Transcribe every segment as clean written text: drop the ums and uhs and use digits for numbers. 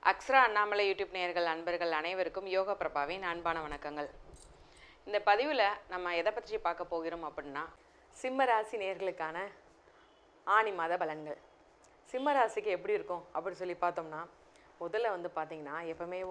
Akshara Annamalai YouTube நேயர்கள் அன்பர்கள் அனைவருக்கும் யோகா பிரபாவின் அன்பான வணக்கங்கள். இந்த பதிவில் நம்ம எதை பற்றி பார்க்க போகிறோம் அப்படின்னா, சிம்ம ராசி நேயர்களுக்கான ஆணி மாத பலன்கள். சிம்ம ராசிக்கு எப்படி இருக்கும் அப்படின்னு சொல்லி பார்த்தோம்னா, முதல்ல வந்து பார்த்தீங்கன்னா எப்பவுமே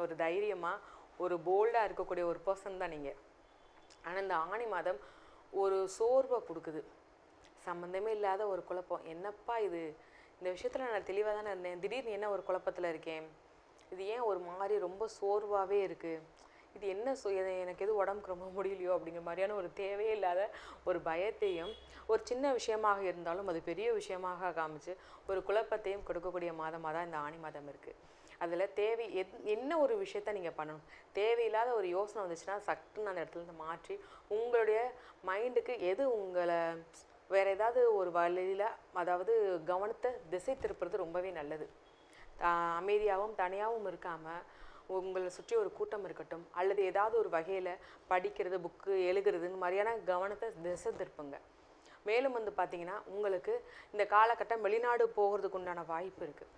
ஒரு தைரியமாக ஒரு போல்டாக இருக்கக்கூடிய ஒரு பர்சன் தான் நீங்கள். ஆனால் இந்த ஆணி மாதம் ஒரு சோர்வை கொடுக்குது. சம்மந்தமே இல்லாத ஒரு குழப்பம். என்னப்பா இது, இந்த விஷயத்தில் நான் தெளிவாக தானே இருந்தேன், திடீர்னு என்ன ஒரு குழப்பத்தில் இருக்கேன், இது ஏன் ஒரு மாதிரி ரொம்ப சோர்வாகவே இருக்குது, இது என்ன எனக்கு எது உடம்புக்கு ரொம்ப முடியலையோ அப்படிங்கிற மாதிரியான ஒரு தேவையே இல்லாத ஒரு பயத்தையும், ஒரு சின்ன விஷயமாக இருந்தாலும் அது பெரிய விஷயமாக காமிச்சு ஒரு குழப்பத்தையும் கொடுக்கக்கூடிய மாதமாக தான் இந்த ஆணி மாதம் இருக்குது. அதில் என்ன ஒரு விஷயத்த நீங்கள் பண்ணணும், தேவையில்லாத ஒரு யோசனை வந்துச்சுன்னா சட்டுன்னு அந்த இடத்துலேருந்து மாற்றி உங்களுடைய மைண்டுக்கு எது உங்களை வேறு ஏதாவது ஒரு வழியில், அதாவது கவனத்தை திசை திருப்புறது ரொம்பவே நல்லது. அமைதியாகவும் தனியாகவும் இருக்காமல் உங்களை சுற்றி ஒரு கூட்டம் இருக்கட்டும், அல்லது ஏதாவது ஒரு வகையில் படிக்கிறது, புக்கு எழுதுறதுன்னு மாதிரியான கவனத்தை திசை திருப்புங்க. மேலும் வந்து பார்த்திங்கன்னா, உங்களுக்கு இந்த காலகட்டம் வெளிநாடு போகிறதுக்கு உண்டான வாய்ப்பு இருக்குது.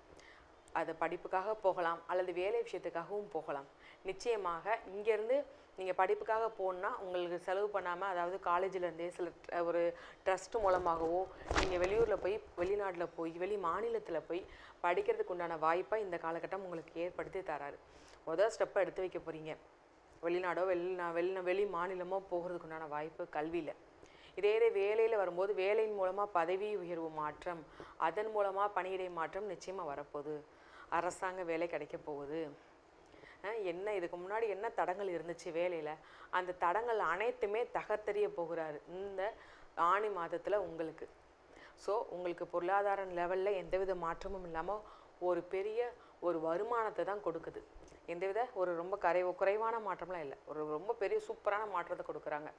அது படிப்புக்காக போகலாம், அல்லது வேலை விஷயத்துக்காகவும் போகலாம். நிச்சயமாக இங்கேருந்து நீங்கள் படிப்புக்காக போகணுன்னா உங்களுக்கு செலவு பண்ணாமல், அதாவது காலேஜிலேருந்தே சில ஒரு ட்ரஸ்ட் மூலமாகவோ நீங்கள் வெளியூரில் போய், வெளிநாட்டில் போய், வெளி மாநிலத்தில் போய் படிக்கிறதுக்கு உண்டான வாய்ப்பை இந்த காலகட்டம் உங்களுக்கு ஏற்படுத்தி தராரு. முதல் ஸ்டெப்பை எடுத்து வைக்க போகிறீங்க. வெளிநாடோ வெளி மாநிலமோ போகிறதுக்கு உண்டான வாய்ப்பு கல்வியில். இதே வேலையில் வரும்போது வேலையின் மூலமாக பதவி உயர்வு மாற்றம், அதன் மூலமாக பணியிடை மாற்றம் நிச்சயமாக வரப்போகுது. அரசாங்க வேலை கிடைக்க போகுது. என்ன இதுக்கு முன்னாடி என்ன தடங்கள் இருந்துச்சு வேலையில், அந்த தடங்கள் அனைத்துமே தகர்த்தெறிய போகிறாரு இந்த ஆணி மாதத்தில் உங்களுக்கு. ஸோ உங்களுக்கு பொருளாதார லெவலில் எந்தவித மாற்றமும் இல்லாமல் ஒரு பெரிய ஒரு வருமானத்தை தான் கொடுக்குது. எந்தவித ஒரு ரொம்ப குறைவான மாற்றம்லாம் இல்லை, ஒரு ரொம்ப பெரிய சூப்பரான மாற்றத்தை கொடுக்குறாங்க.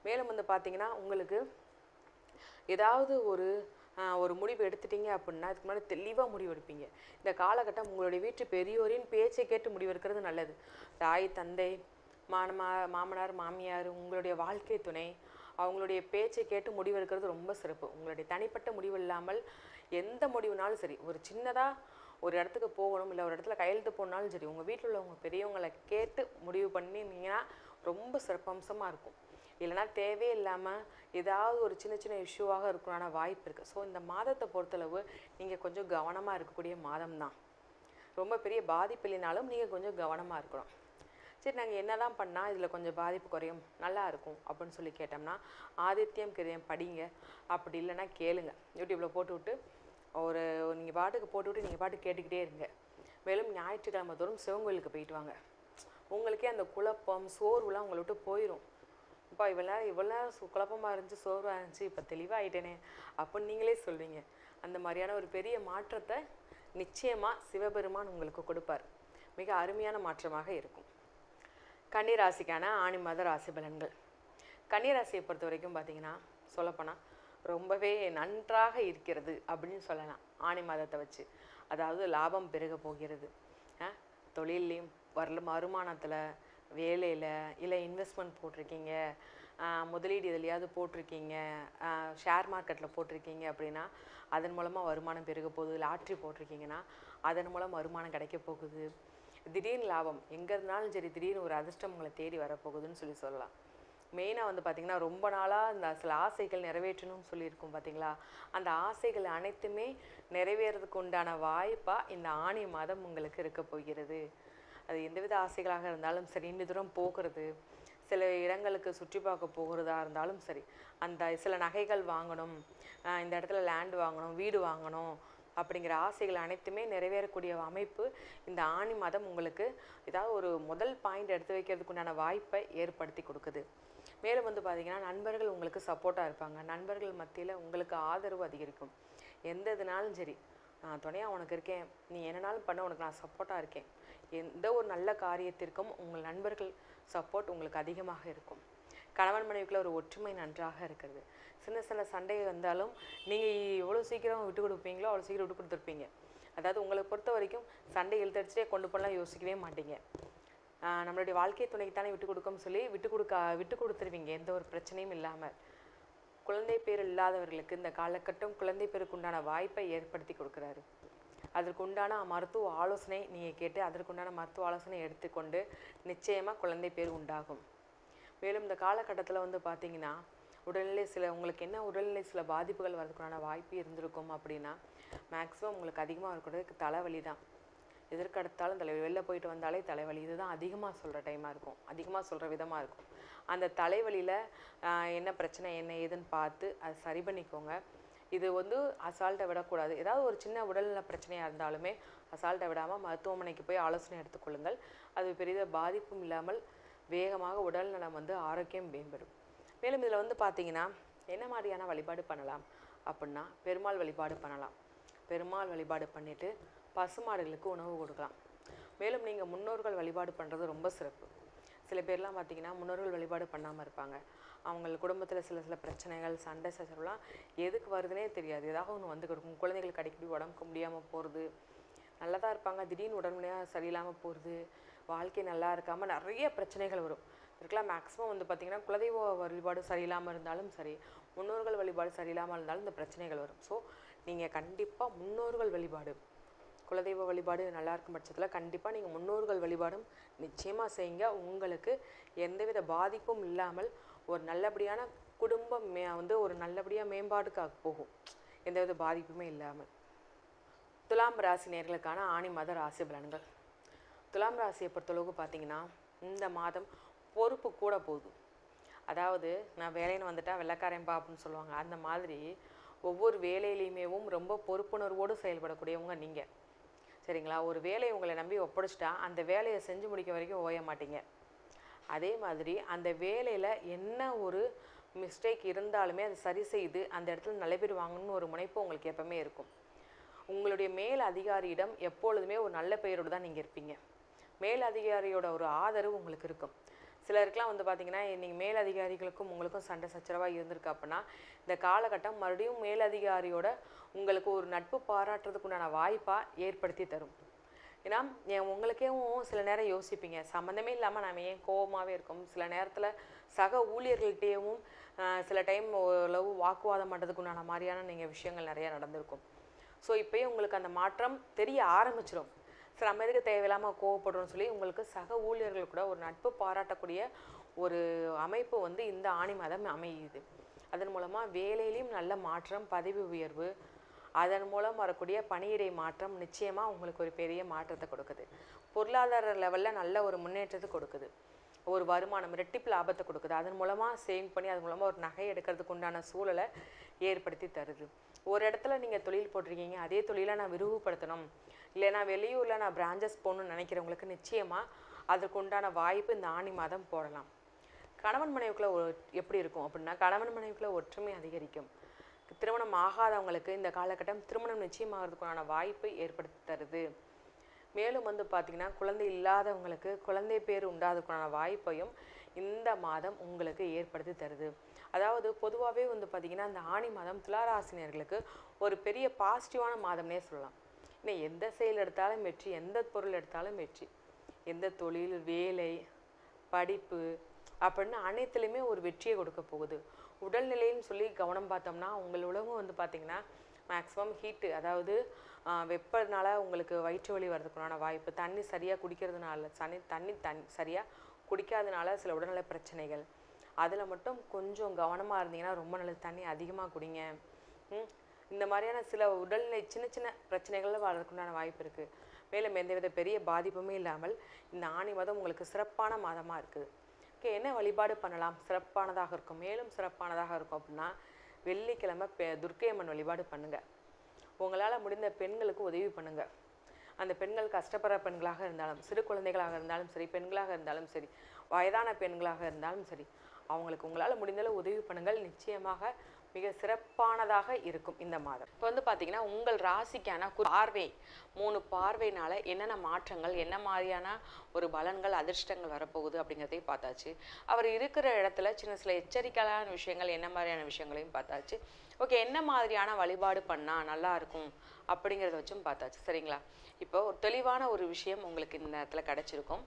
மேலும் வந்து பார்த்திங்கன்னா, உங்களுக்கு ஏதாவது ஒரு முடிவு எடுத்துட்டீங்க அப்படின்னா அதுக்கு முன்னாடி தெளிவாக முடிவு எடுப்பீங்க. இந்த காலகட்டம் உங்களுடைய வீட்டு பெரியோரின் பேச்சை கேட்டு முடிவெடுக்கிறது நல்லது. தாய் தந்தை மாமனார் மாமியார், உங்களுடைய வாழ்க்கை துணை, அவங்களுடைய பேச்சை கேட்டு முடிவெடுக்கிறது ரொம்ப சிறப்பு. உங்களுடைய தனிப்பட்ட முடிவு இல்லாமல் எந்த முடிவுனாலும் சரி, ஒரு சின்னதாக ஒரு இடத்துக்கு போகணும், இல்லை ஒரு இடத்துல கையெழுத்து போனாலும் சரி, உங்கள் வீட்டில் உள்ளவங்க பெரியவங்களை கேட்டு முடிவு பண்ணினீங்கன்னா ரொம்ப சிறப்பம்சமாக இருக்கும். இல்லைனா தேவையில்லாமல் ஏதாவது ஒரு சின்ன சின்ன இஷ்யூவாக இருக்கணும்னா வாய்ப்பு இருக்குது. ஸோ இந்த மாதத்தை பொறுத்தளவு நீங்கள் கொஞ்சம் கவனமாக இருக்கக்கூடிய மாதம் தான். ரொம்ப பெரிய பாதிப்பு இல்லைனாலும் நீங்கள் கொஞ்சம் கவனமாக இருக்கணும். சரி, நாங்கள் என்ன தான் பண்ணால் இதில் கொஞ்சம் பாதிப்பு குறையும், நல்லா இருக்கும் அப்படின்னு சொல்லி கேட்டோம்னா, ஆதித்யம் கிரயம் படிங்க. அப்படி இல்லைன்னா கேளுங்க, யூடியூப்பில் போட்டுவிட்டு நீங்கள் பாட்டுக்கு போட்டுவிட்டு நீங்கள் பாட்டுக்கு கேட்டுக்கிட்டே இருங்க. மேலும் ஞாயிற்றுக்கிழமை தோறும் சிவன் கோயிலுக்கு போயிட்டு வாங்க. உங்களுக்கே அந்த குழப்பம் சோர்வுலாம் உங்களை விட்டு போயிடும். இப்போ இவ்வளோ குழப்பமாக இருந்துச்சு, சோர்வாக இருந்துச்சு, இப்போ தெளிவாகிட்டேனே அப்படின்னு நீங்களே சொல்வீங்க. அந்த மாதிரியான ஒரு பெரிய மாற்றத்தை நிச்சயமாக சிவபெருமான் உங்களுக்கு கொடுப்பார். மிக அருமையான மாற்றமாக இருக்கும். கன்னிராசிக்கான ஆணி மாத ராசி பலன்கள். கன்னிராசியை பொறுத்த வரைக்கும் பார்த்திங்கன்னா, சொல்லப்போனால் ரொம்பவே நன்றாக இருக்கிறது அப்படின்னு சொல்லலாம். ஆணி மாதத்தை வச்சு, அதாவது லாபம் பெருக போகிறது. தொழிலையும் வருமானத்தில், வேலையில், இல்லை இன்வெஸ்ட்மெண்ட் போட்டிருக்கீங்க, முதலீடு எதுலையாவது போட்டிருக்கீங்க, ஷேர் மார்க்கெட்டில் போட்டிருக்கீங்க அப்படின்னா அதன் மூலமாக வருமானம் பெருக போகுது. லாட்ரி போட்டிருக்கீங்கன்னா அதன் மூலம் வருமானம் கிடைக்க போகுது. திடீர்னு லாபம் எங்கே இருந்தாலும் சரி, திடீர்னு ஒரு அதிர்ஷ்டம் உங்களை தேடி வரப்போகுதுன்னு சொல்லலாம். மெயினாக வந்து பார்த்திங்கன்னா, ரொம்ப நாளாக இந்த சில ஆசைகள் நிறைவேற்றணும்னு சொல்லியிருக்கோம் பார்த்திங்களா, அந்த ஆசைகள் அனைத்துமே நிறைவேறதுக்கு உண்டான வாய்ப்பாக இந்த ஆணி மாதம் உங்களுக்கு இருக்க போகிறது. அது எந்தவித ஆசைகளாக இருந்தாலும் சரி, இந்த தூரம் போகிறது, சில இடங்களுக்கு சுற்றி பார்க்க போகிறதா இருந்தாலும் சரி, அந்த சில நகைகள் வாங்கணும், இந்த இடத்துல லேண்ட் வாங்கணும், வீடு வாங்கணும் அப்படிங்கிற ஆசைகள் அனைத்துமே நிறைவேறக்கூடிய அமைப்பு இந்த ஆணி மாதம் உங்களுக்கு ஏதாவது ஒரு முதல் பாயிண்ட் எடுத்து வைக்கிறதுக்கு உண்டான வாய்ப்பை ஏற்படுத்தி கொடுக்குது. மேலும் வந்து பார்த்திங்கன்னா, நண்பர்கள் உங்களுக்கு சப்போர்ட்டாக இருப்பாங்க. நண்பர்கள் மத்தியில் உங்களுக்கு ஆதரவு அதிகரிக்கும். எந்த இதுனாலும் சரி, நான் துணையாக உனக்கு இருக்கேன், நீ என்னனாலும் பண்ண, உனக்கு நான் சப்போர்ட்டாக இருக்கேன். எந்த ஒரு நல்ல காரியத்திற்கும் உங்கள் நண்பர்கள் சப்போர்ட் உங்களுக்கு அதிகமாக இருக்கும். கணவன் மனைவிக்குள்ள ஒரு ஒற்றுமை நன்றாக இருக்கிறது. சின்ன சின்ன சண்டை வந்தாலும் நீங்கள் எவ்வளோ சீக்கிரம் விட்டு கொடுப்பீங்களோ அவ்வளோ சீக்கிரம் விட்டு கொடுத்துருப்பீங்க. அதாவது உங்களை பொறுத்த வரைக்கும் சண்டை இழுத்தடிச்சே கொண்டு போகலாம் யோசிக்கவே மாட்டீங்க. நம்மளுடைய வாழ்க்கை துணைக்கு தானே விட்டு கொடுக்கணும்னு சொல்லி விட்டு கொடுத்துருவீங்க, எந்த ஒரு பிரச்சனையும் இல்லாமல். குழந்தை பேர் இல்லாதவர்களுக்கு இந்த காலகட்டம் குழந்தை பேருக்கு உண்டான வாய்ப்பை ஏற்படுத்தி கொடுக்குறாரு. அதற்குண்டான மருத்துவ ஆலோசனை நீங்கள் கேட்டு அதற்குண்டான மருத்துவ ஆலோசனை எடுத்துக்கொண்டு நிச்சயமாக குழந்தை பேர் உண்டாகும். மேலும் இந்த காலகட்டத்தில் வந்து பார்த்திங்கன்னா உடல்நிலை உங்களுக்கு என்ன உடல்நிலை சில பாதிப்புகள் வரதுக்கான வாய்ப்பு இருந்திருக்கும் அப்படின்னா மேக்ஸிமம் உங்களுக்கு அதிகமாக இருக்கிறதுக்கு தலைவலி தான். எதற்கெடுத்தாலும் தலைவலி, வெளில போயிட்டு வந்தாலே தலைவலி, இதுதான் அதிகமாக சொல்கிற டைமாக இருக்கும், அதிகமாக சொல்கிற விதமாக இருக்கும். அந்த தலைவலியில் என்ன பிரச்சனை என்ன ஏதுன்னு பார்த்து அதை சரி பண்ணிக்கோங்க. இது வந்து அசால்ட்டை விடக்கூடாது. ஏதாவது ஒரு சின்ன உடல்நல பிரச்சனையாக இருந்தாலுமே அசால்ட்டை விடாமல் மருத்துவமனைக்கு போய் ஆலோசனை எடுத்துக்கொள்ளுங்கள். அது பெரிய பாதிப்பும் இல்லாமல் வேகமாக உடல்நலம் வந்து ஆரோக்கியம் மேம்படும். மேலும் இதில் வந்து பார்த்திங்கன்னா என்ன மாதிரியான வழிபாடு பண்ணலாம் அப்படின்னா பெருமாள் வழிபாடு பண்ணலாம். பெருமாள் வழிபாடு பண்ணிவிட்டு பசுமாடுகளுக்கு உணவு கொடுக்கலாம். மேலும் நீங்கள் முன்னோர்கள் வழிபாடு பண்ணுறது ரொம்ப சிறப்பு. சில பேர்லாம் பார்த்திங்கன்னா முன்னோர்கள் வழிபாடு பண்ணாமல் இருப்பாங்க. அவங்க குடும்பத்தில் சில பிரச்சனைகள் சண்டை சச்சரவுலாம் எதுக்கு வருதுன்னே தெரியாது. ஏதாவது ஒன்று வந்து கொடுக்கும். குழந்தைகளுக்கு அடிக்கடி உடம்புக்கு முடியாமல் போகிறது, நல்லா தான் இருப்பாங்க, திடீர்னு உடம்புலையாக சரியில்லாமல் போகிறது, வாழ்க்கை நல்லா இருக்காமல் நிறைய பிரச்சனைகள் வரும். இதுக்கெல்லாம் மேக்ஸிமம் வந்து பார்த்திங்கன்னா குலதெய்வ வழிபாடு சரியில்லாமல் இருந்தாலும் சரி, முன்னோர்கள் வழிபாடு சரியில்லாமல் இருந்தாலும் இந்த பிரச்சனைகள் வரும். ஸோ நீங்கள் கண்டிப்பாக முன்னோர்கள் வழிபாடு, குலதெய்வ வழிபாடு நல்லா இருக்கும் பட்சத்தில் கண்டிப்பாக நீங்கள் முன்னோர்கள் வழிபாடும் நிச்சயமாக செய்யுங்க. உங்களுக்கு எந்தவித பாதிப்பும் இல்லாமல் ஒரு நல்லபடியான குடும்பம் வந்து ஒரு நல்லபடியாக மேம்பாட்டுக்காக போகும், எந்தவித பாதிப்புமே இல்லாமல். துலாம் ராசி நேயர்களுக்கான ஆணி மாத ராசி பலன்கள். துலாம் ராசியை பொறுத்தளவுக்கு பார்த்தீங்கன்னா இந்த மாதம் பொறுப்பு கூட போகுது. அதாவது நான் வேலைன்னு வந்துட்டா வெள்ளைக்காரன்பா அப்படின்னு சொல்லுவாங்க, அந்த மாதிரி ஒவ்வொரு வேலையிலையுமேவும் ரொம்ப பொறுப்புணர்வோடு செயல்படக்கூடியவங்க நீங்கள், சரிங்களா? ஒரு வேலையை உங்களை நம்பி ஒப்படைச்சிட்டா அந்த வேலையை செஞ்சு முடிக்க வரைக்கும் ஓய மாட்டீங்க. அதே மாதிரி அந்த வேலையில் என்ன ஒரு மிஸ்டேக் இருந்தாலுமே அதை சரி செய்து அந்த இடத்துல நல்ல பேர் வாங்கணும்னு ஒரு முனைப்பு உங்களுக்கு எப்பவுமே இருக்கும். உங்களுடைய மேல் அதிகாரியிடம் எப்பொழுதுமே ஒரு நல்ல பெயரோடு தான் நீங்கள் இருப்பீங்க. மேல் அதிகாரியோட ஒரு ஆதரவு உங்களுக்கு இருக்கும். சிலருக்குலாம் வந்து பார்த்திங்கன்னா நீங்கள் மேல் அதிகாரிகளுக்கும் உங்களுக்கும் சண்டை சச்சரவாக இருந்திருக்கு அப்படின்னா இந்த காலகட்டம் மறுபடியும் மேலதிகாரியோட உங்களுக்கு ஒரு நட்பு பாராட்டுறதுக்கு உண்டான வாய்ப்பாக ஏற்படுத்தி தரும். ஏன்னா உங்களுக்கேவும் சில நேரம் யோசிப்பீங்க, சம்மந்தமே இல்லாமல் நம்ம ஏன் கோபமாகவே இருக்கும். சில நேரத்தில் சக ஊழியர்கள்ட்டேயும் சில டைம் ஓரளவு வாக்குவாதம் பண்ணுறதுக்கு உண்டான மாதிரியான விஷயங்கள் நிறையா நடந்திருக்கும். ஸோ இப்போயும் உங்களுக்கு அந்த மாற்றம் தெரிய ஆரம்பிச்சிடும். சில நம்ம எதுக்கு தேவையில்லாமல் கோவப்படுறோம்னு சொல்லி உங்களுக்கு சக ஊழியர்கள் கூட ஒரு நட்பு பாராட்டக்கூடிய ஒரு அமைப்பு வந்து இந்த ஆணி மாதம் அமையுது. அதன் மூலமாக வேலையிலையும் நல்ல மாற்றம், பதவி உயர்வு, அதன் மூலம் வரக்கூடிய பணியிடை மாற்றம் நிச்சயமாக உங்களுக்கு ஒரு பெரிய மாற்றத்தை கொடுக்குது. பொருளாதார லெவலில் நல்ல ஒரு முன்னேற்றத்தை கொடுக்குது. ஒரு வருமானம் ரெட்டிப்பு லாபத்தை கொடுக்குது. அதன் மூலமாக சேவிங் பண்ணி அதன் மூலமாக ஒரு நகை எடுக்கிறதுக்கு உண்டான சூழலை ஏற்படுத்தி தருது. ஒரு இடத்துல நீங்கள் தொழில் போட்டிருக்கீங்க, அதே தொழிலை நான் விரிவுபடுத்தணும், இல்லைனா வெளியூரில் நான் பிரான்ச்சஸ் போகணுன்னு நினைக்கிறவங்களுக்கு நிச்சயமாக அதற்கு உண்டான வாய்ப்பு இந்த ஆணி மாதம் போடலாம். கணவன் மனைவிக்குள்ளே எப்படி இருக்கும் அப்படின்னா கணவன் மனைவிக்குள்ளே ஒற்றுமை அதிகரிக்கும். திருமணம் ஆகாதவங்களுக்கு இந்த காலகட்டம் திருமணம் நிச்சயமாகிறதுக்கான வாய்ப்பு ஏற்படுத்தி தருது. மேலும் வந்து பார்த்திங்கன்னா குழந்தை இல்லாதவங்களுக்கு குழந்தை பேர் உண்டாததுக்கான வாய்ப்பையும் இந்த மாதம் உங்களுக்கு ஏற்படுத்தி தருது. அதாவது பொதுவாகவே வந்து பார்த்திங்கன்னா இந்த ஆணி மாதம் துளாராசினியர்களுக்கு ஒரு பெரிய பாசிட்டிவான மாதம்னே சொல்லலாம். இன்னும் எந்த செயல் எடுத்தாலும் வெற்றி, எந்த பொருள் எடுத்தாலும் வெற்றி, எந்த தொழில், வேலை, படிப்பு அப்படின்னு அனைத்துலேயுமே ஒரு வெற்றியை கொடுக்க போகுது. உடல்நிலைன்னு சொல்லி கவனம் பார்த்தோம்னா உங்கள் உலகம் வந்து பார்த்திங்கன்னா மேக்ஸிமம் ஹீட்டு, அதாவது வெப்பனால உங்களுக்கு வயிற்று வலி வர்றதுக்குண்டான வாய்ப்பு, தண்ணி சரியாக குடிக்கிறதுனால தண்ணி சரியாக குடிக்காதனால சில உடல்நல பிரச்சனைகள், அதில் மட்டும் கொஞ்சம் கவனமாக இருந்தீங்கன்னா ரொம்ப நல்லது. தண்ணி அதிகமாக குடிங்க. இந்த மாதிரியான சில உடல்நிலை சின்ன சின்ன பிரச்சனைகள் வர்றதுக்குண்டான வாய்ப்பு இருக்குது. மேலும் எந்தவித பெரிய பாதிப்புமே இல்லாமல் இந்த ஆணி மாதம் உங்களுக்கு சிறப்பான மாதமாக இருக்குது. ஓகே, என்ன வழிபாடு பண்ணலாம் சிறப்பானதாக இருக்கும்? மேலும் சிறப்பானதாக இருக்கும் அப்படின்னா வெள்ளிக்கிழமை துர்க்கை அம்மன் வழிபாடு பண்ணுங்கள். உங்களால் முடிந்த பெண்களுக்கு உதவி பண்ணுங்கள். அந்த பெண்கள் கஷ்டப்படுற பெண்களாக இருந்தாலும், சிறு குழந்தைகளாக இருந்தாலும் சரி, பெண்களாக இருந்தாலும் சரி, வயதான பெண்களாக இருந்தாலும் சரி, அவங்களுக்கு உங்களால் முடிந்தளவு உதவி பண்ணுங்கள். நிச்சயமாக மிக சிறப்பானதாக இருக்கும் இந்த மாதம். இப்போ வந்து பார்த்தீங்கன்னா உங்கள் ராசிக்கான பார்வை 3 பார்வையினால் என்னென்ன மாற்றங்கள், என்ன மாதிரியான ஒரு பலன்கள், அதிர்ஷ்டங்கள் வரப்போகுது அப்படிங்கிறதையும் பார்த்தாச்சு. அவர் இருக்கிற இடத்துல சில எச்சரிக்கையான விஷயங்கள், என்ன மாதிரியான விஷயங்களையும் பார்த்தாச்சு. ஓகே, என்ன மாதிரியான வழிபாடு பண்ணால் நல்லா இருக்கும் அப்படிங்கிறத வச்சும் பார்த்தாச்சு, சரிங்களா? இப்போ ஒரு தெளிவான ஒரு விஷயம் உங்களுக்கு இந்த நேரத்தில் கிடைச்சிருக்கும்.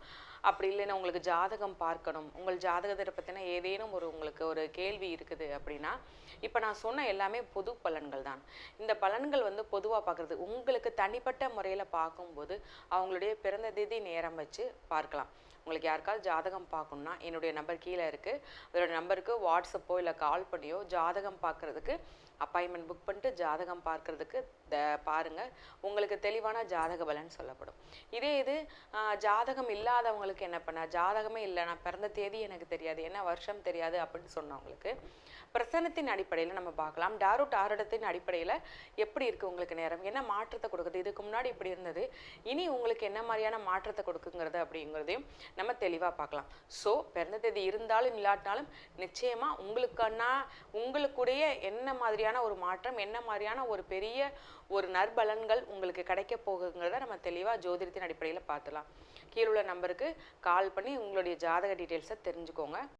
அப்படி இல்லைன்னா உங்களுக்கு ஜாதகம் பார்க்கணும், உங்கள் ஜாதகத்தை பற்றின ஏதேனும் உங்களுக்கு ஒரு கேள்வி இருக்குது அப்படின்னா, இப்போ நான் சொன்ன எல்லாமே பொது பலன்கள் தான். இந்த பலன்கள் பொதுவாக பார்க்குறது உங்களுக்கு தனிப்பட்ட முறையில் பார்க்கும்போது அவங்களுடைய பிறந்த தேதி நேரம் வச்சு பார்க்கலாம். உங்களுக்கு யாருக்காவது ஜாதகம் பார்க்கணுன்னா என்னுடைய நம்பர் கீழே இருக்குது, அதோட நம்பருக்கு வாட்ஸ்அப்போ இல்லை கால் பண்ணியோ ஜாதகம் பார்க்குறதுக்கு அப்பாயின்மெண்ட் புக் பண்ணிட்டு ஜாதகம் பார்க்குறதுக்கு பாருங்கள். உங்களுக்கு தெளிவான ஜாதக பலன் சொல்லப்படும். இதே இது ஜாதகம் இல்லாதவங்களுக்கு என்ன பண்ண, ஜாதகமே இல்லை, நான் பிறந்த தேதி எனக்கு தெரியாது, என்ன வருஷம் தெரியாது அப்படின்னு சொன்னவங்களுக்கு பிரசனத்தின் அடிப்படையில் நம்ம பார்க்கலாம். டாரூட் ஆருடத்தின் அடிப்படையில் எப்படி இருக்குது உங்களுக்கு நேரம், என்ன மாற்றத்தை கொடுக்குது, இதுக்கு முன்னாடி இப்படி இருந்தது, இனி உங்களுக்கு என்ன மாதிரியான மாற்றத்தை கொடுக்குங்கிறது அப்படிங்கிறதையும் நம்ம தெளிவாக பார்க்கலாம். ஸோ பிறந்த தேதி இருந்தாலும் இல்லாட்டினாலும் நிச்சயமாக உங்களுக்குடைய என்ன மாதிரியான ஒரு மாற்றம், என்ன மாதிரியான ஒரு பெரிய ஒரு நற்பலன்கள் உங்களுக்கு கிடைக்க போகுங்கிறத நம்ம தெளிவாக ஜோதிடத்தின் அடிப்படையில் பார்த்துலாம். கீழுள்ள நம்பருக்கு கால் பண்ணி உங்களுடைய ஜாதக டீட்டெயில்ஸை தெரிஞ்சுக்கோங்க.